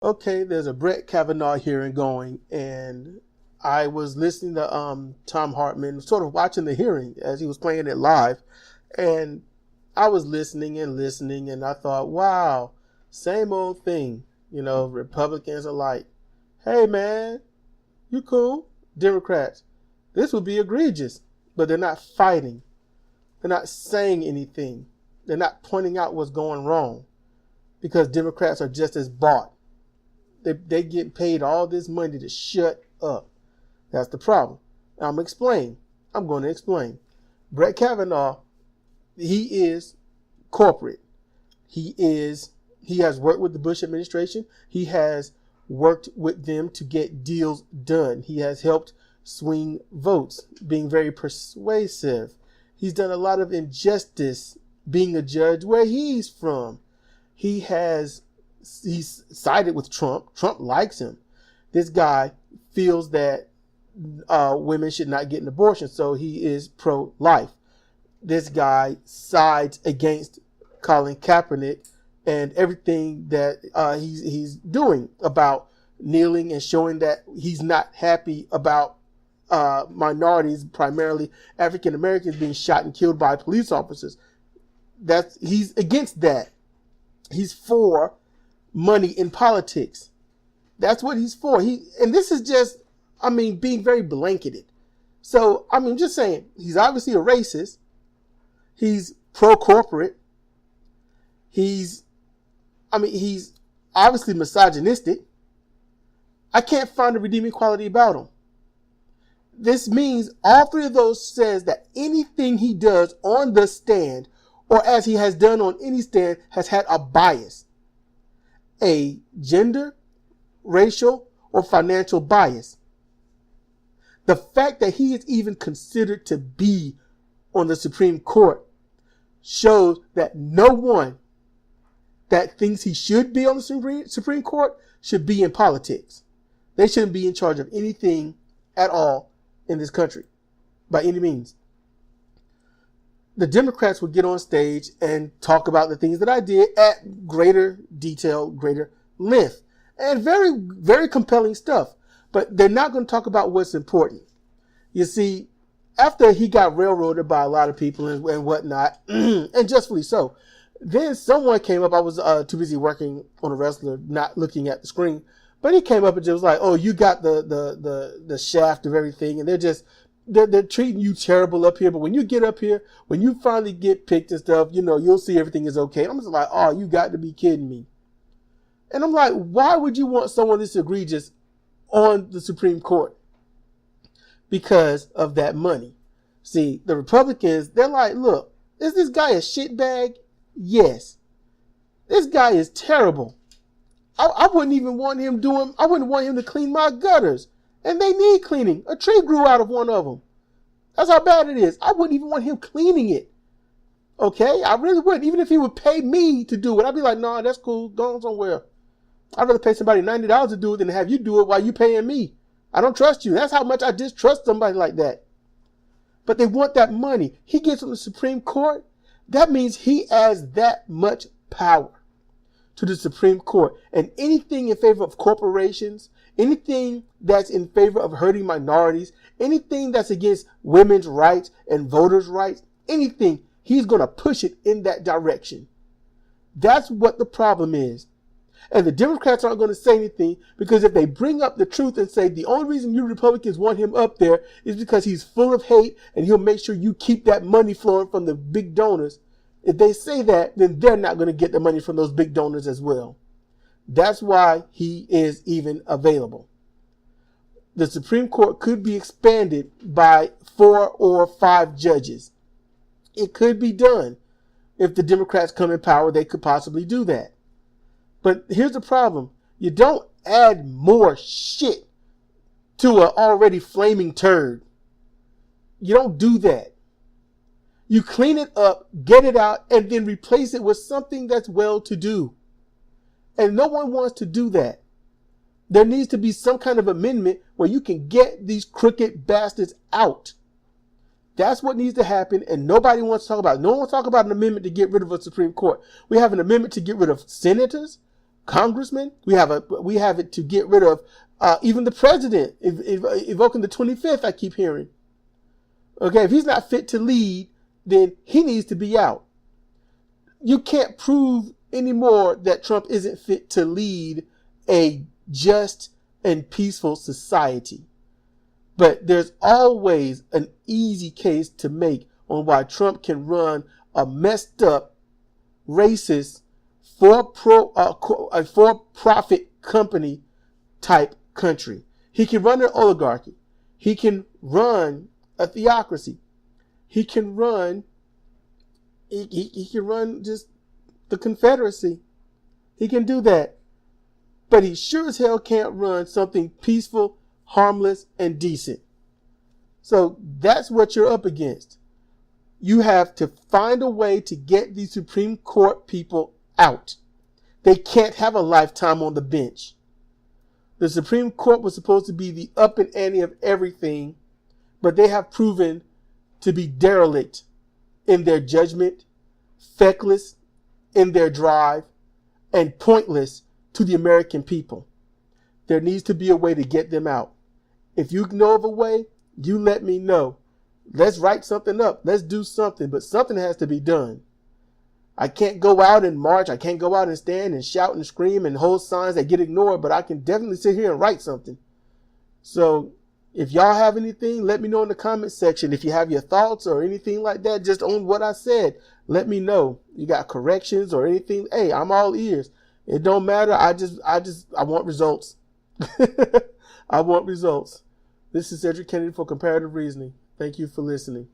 okay, there's a Brett Kavanaugh hearing going, and I was listening to Tom Hartman, sort of watching the hearing as he was playing it live, and I was listening, and I thought, wow, same old thing. You know, Republicans are like, hey man, you cool? Democrats, this would be egregious, but they're not fighting. They're not saying anything. They're not pointing out what's going wrong, because Democrats are just as bought. They get paid all this money to shut up. That's the problem. I'm going to explain. Brett Kavanaugh, he is corporate. He has worked with the Bush administration. He has worked with them to get deals done. He has helped swing votes, being very persuasive. He's done a lot of injustice being a judge where he's from. He's sided with Trump. Trump likes him. This guy feels that women should not get an abortion, so he is pro-life. This guy sides against Colin Kaepernick and everything that he's doing about kneeling and showing that he's not happy about minorities, primarily African Americans, being shot and killed by police officers. He's against that. He's for money in politics. That's what he's for. And this is just, being very blanketed. So, just saying, he's obviously a racist. He's pro-corporate. He's obviously misogynistic. I can't find a redeeming quality about him. This means all three of those says that anything he does on the stand, or as he has done on any stand, has had a bias. A gender, racial, or financial bias. The fact that he is even considered to be on the Supreme Court shows that no one that thinks he should be on the Supreme Court should be in politics. They shouldn't be in charge of anything at all in this country, by any means. The Democrats would get on stage and talk about the things that I did at greater detail, greater length, and very, very compelling stuff. But they're not going to talk about what's important. You see, after he got railroaded by a lot of people and whatnot, and justly so, then someone came up. I was too busy working on a wrestler, not looking at the screen. But he came up and just was like, "Oh, you got the shaft of everything," and they're treating you terrible up here. But when you get up here, when you finally get picked and stuff, you'll see everything is okay. And I'm just like, "Oh, you got to be kidding me!" And I'm like, why would you want someone this egregious on the Supreme Court? Because of that money. See, the Republicans, they're like, "Look, is this guy a shitbag? Yes. This guy is terrible. I wouldn't even want him I wouldn't want him to clean my gutters. And they need cleaning. A tree grew out of one of them. That's how bad it is. I wouldn't even want him cleaning it. Okay? I really wouldn't. Even if he would pay me to do it, I'd be like, nah, that's cool. Go on somewhere. I'd rather pay somebody $90 to do it than have you do it while you paying me. I don't trust you. That's how much I distrust somebody like that. But they want that money. He gets on the Supreme Court. That means he has that much power to the Supreme Court. And anything in favor of corporations, anything that's in favor of hurting minorities, anything that's against women's rights and voters' rights, anything, he's going to push it in that direction. That's what the problem is. And the Democrats aren't going to say anything, because if they bring up the truth and say the only reason you Republicans want him up there is because he's full of hate and he'll make sure you keep that money flowing from the big donors, if they say that, then they're not going to get the money from those big donors as well. That's why he is even available. The Supreme Court could be expanded by 4 or 5 judges. It could be done. If the Democrats come in power, they could possibly do that. But here's the problem. You don't add more shit to an already flaming turd. You don't do that. You clean it up, get it out, and then replace it with something that's well-to-do. And no one wants to do that. There needs to be some kind of amendment where you can get these crooked bastards out. That's what needs to happen, and nobody wants to talk about it. No one wants to talk about an amendment to get rid of a Supreme Court. We have an amendment to get rid of senators, congressmen. We have it to get rid of even the president, evoking the 25th. I keep hearing. Okay, if he's not fit to lead, then he needs to be out. You can't prove anymore that Trump isn't fit to lead a just and peaceful society. But there's always an easy case to make on why Trump can run a messed up, racist, for-profit company type country. He can run an oligarchy. He can run a theocracy. He can run just the Confederacy. He can do that. But he sure as hell can't run something peaceful, harmless, and decent. So that's what you're up against. You have to find a way to get these Supreme Court people out. They can't have a lifetime on the bench. The Supreme Court was supposed to be the up and ante of everything, but they have proven to be derelict in their judgment, feckless in their drive, and pointless to the American people. There needs to be a way to get them out. If you know of a way, you let me know. Let's write something up. Let's do something, but something has to be done. I can't go out and march. I can't go out and stand and shout and scream and hold signs that get ignored, but I can definitely sit here and write something. So if y'all have anything, let me know in the comment section. If you have your thoughts or anything like that, just on what I said, let me know. You got corrections or anything? Hey, I'm all ears. It don't matter. I want results. I want results. This is Cedric Kennedy for Comparative Reasoning. Thank you for listening.